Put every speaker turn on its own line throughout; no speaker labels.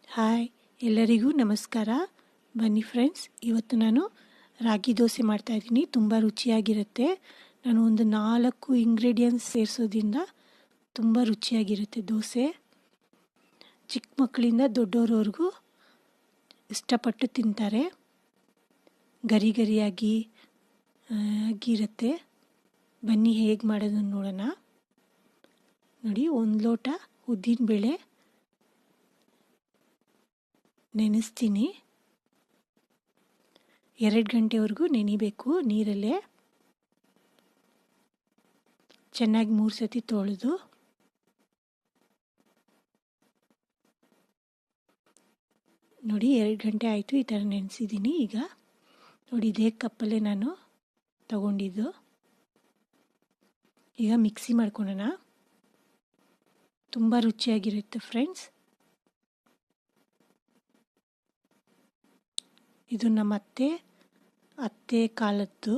Hi, ಎಲ್ಲರಿಗೂ ನಮಸ್ಕಾರ. ಬನ್ನಿ ಫ್ರೆಂಡ್ಸ್, ಇವತ್ತು ನಾನು ರಾಗಿ ದೋಸೆ ಮಾಡ್ತಾಯಿದ್ದೀನಿ. ತುಂಬ ರುಚಿಯಾಗಿರುತ್ತೆ. ನಾನು ಒಂದು 4 ಇಂಗ್ರೀಡಿಯೆಂಟ್ಸ್ ಸೇರಿಸೋದ್ರಿಂದ ತುಂಬ ರುಚಿಯಾಗಿರುತ್ತೆ ದೋಸೆ. ಚಿಕ್ಕ ಮಕ್ಕಳಿಂದ ದೊಡ್ಡೋರವರೆಗೂ ಇಷ್ಟಪಟ್ಟು ತಿಂತಾರೆ. ಗರಿ ಗರಿಯಾಗಿ ಆಗಿರುತ್ತೆ. ಬನ್ನಿ ಹೇಗೆ ಮಾಡೋದನ್ನು ನೋಡೋಣ. ನೋಡಿ, 1 ಲೋಟ ಉದ್ದಿನಬೇಳೆ ನೆನೆಸ್ತೀನಿ. 2 ಗಂಟೆವರೆಗೂ ನೆನಿಬೇಕು ನೀರಲ್ಲೇ. ಚೆನ್ನಾಗಿ 3 ಸತಿ ತೊಳೆದು ನೋಡಿ 2 ಗಂಟೆ ಆಯಿತು. ಈ ಥರ ನೆನೆಸಿದ್ದೀನಿ. ಈಗ ನೋಡಿ, ಇದೇ ಕಪ್ಪಲ್ಲೇ ನಾನು ತಗೊಂಡಿದ್ದು. ಈಗ ಮಿಕ್ಸಿ ಮಾಡ್ಕೊಳ್ಳೋಣ. ತುಂಬ ರುಚಿಯಾಗಿರುತ್ತೆ ಫ್ರೆಂಡ್ಸ್. ಇದು ನಮ್ಮ ಅತ್ತೆ ಕಾಲದ್ದು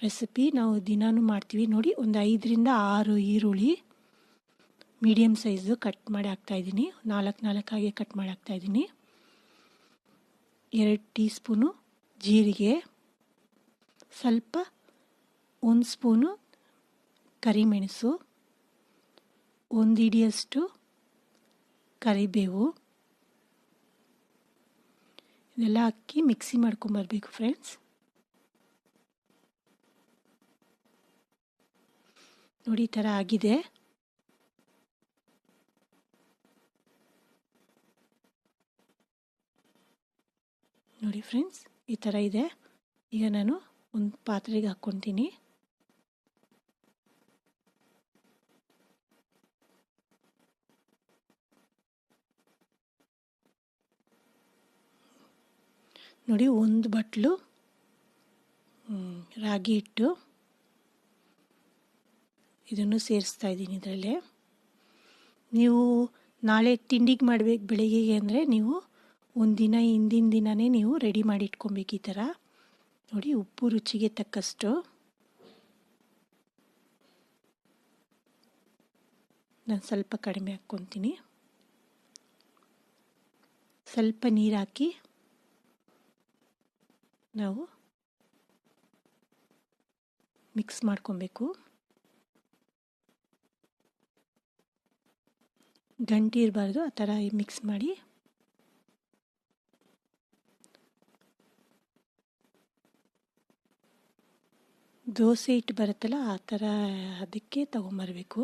ರೆಸಿಪಿ. ನಾವು ದಿನಾನೂ ಮಾಡ್ತೀವಿ. ನೋಡಿ, ಒಂದು 5ರಿಂದ 6 ಈರುಳ್ಳಿ ಮೀಡಿಯಮ್ ಸೈಜು ಕಟ್ ಮಾಡಿ ಹಾಕ್ತಾಯಿದ್ದೀನಿ. 4 ಆಗಿ ಕಟ್ ಮಾಡಿ ಹಾಕ್ತಾಯಿದ್ದೀನಿ. 2 ಟೀ ಸ್ಪೂನು ಜೀರಿಗೆ, ಸ್ವಲ್ಪ 1 ಸ್ಪೂನು ಕರಿಮೆಣಸು, 1 ಹಿಡಿಯಷ್ಟು ಕರಿಬೇವು, ಇದೆಲ್ಲ ಹಾಕಿ ಮಿಕ್ಸಿ ಮಾಡ್ಕೊಂಬರ್ಬೇಕು ಫ್ರೆಂಡ್ಸ್. ನೋಡಿ, ಈ ಥರ ಆಗಿದೆ. ನೋಡಿ ಫ್ರೆಂಡ್ಸ್, ಈ ಥರ ಇದೆ. ಈಗ ನಾನು ಒಂದು ಪಾತ್ರೆಗೆ ಹಾಕ್ಕೊತೀನಿ. ನೋಡಿ, 1 ಬಟ್ಲು ರಾಗಿ ಹಿಟ್ಟು ಇದನ್ನು ಸೇರಿಸ್ತಾ ಇದ್ದೀನಿ ಇದರಲ್ಲೇ. ನೀವು ನಾಳೆ ತಿಂಡಿಗೆ ಮಾಡಬೇಕು ಬೆಳಿಗ್ಗೆಗೆ ಅಂದರೆ ನೀವು ಒಂದಿನ ಹಿಂದಿನ ದಿನವೇ ನೀವು ರೆಡಿ ಮಾಡಿ ಇಟ್ಕೊಬೇಕು ಈ ಥರ. ನೋಡಿ, ಉಪ್ಪು ರುಚಿಗೆ ತಕ್ಕಷ್ಟು. ನಾನು ಸ್ವಲ್ಪ ಕಡಿಮೆ ಹಾಕ್ಕೊತೀನಿ. ಸ್ವಲ್ಪ ನೀರು ಹಾಕಿ ನಾವು ಮಿಕ್ಸ್ ಮಾಡ್ಕೊಬೇಕು. ಗಂಟು ಇರಬಾರ್ದು, ಆ ಥರ ಮಿಕ್ಸ್ ಮಾಡಿ. ದೋಸೆ ಹಿಟ್ಟು ಬರುತ್ತಲ್ಲ, ಆ ಥರ ಅದಕ್ಕೆ ತಗೊಂಬರಬೇಕು.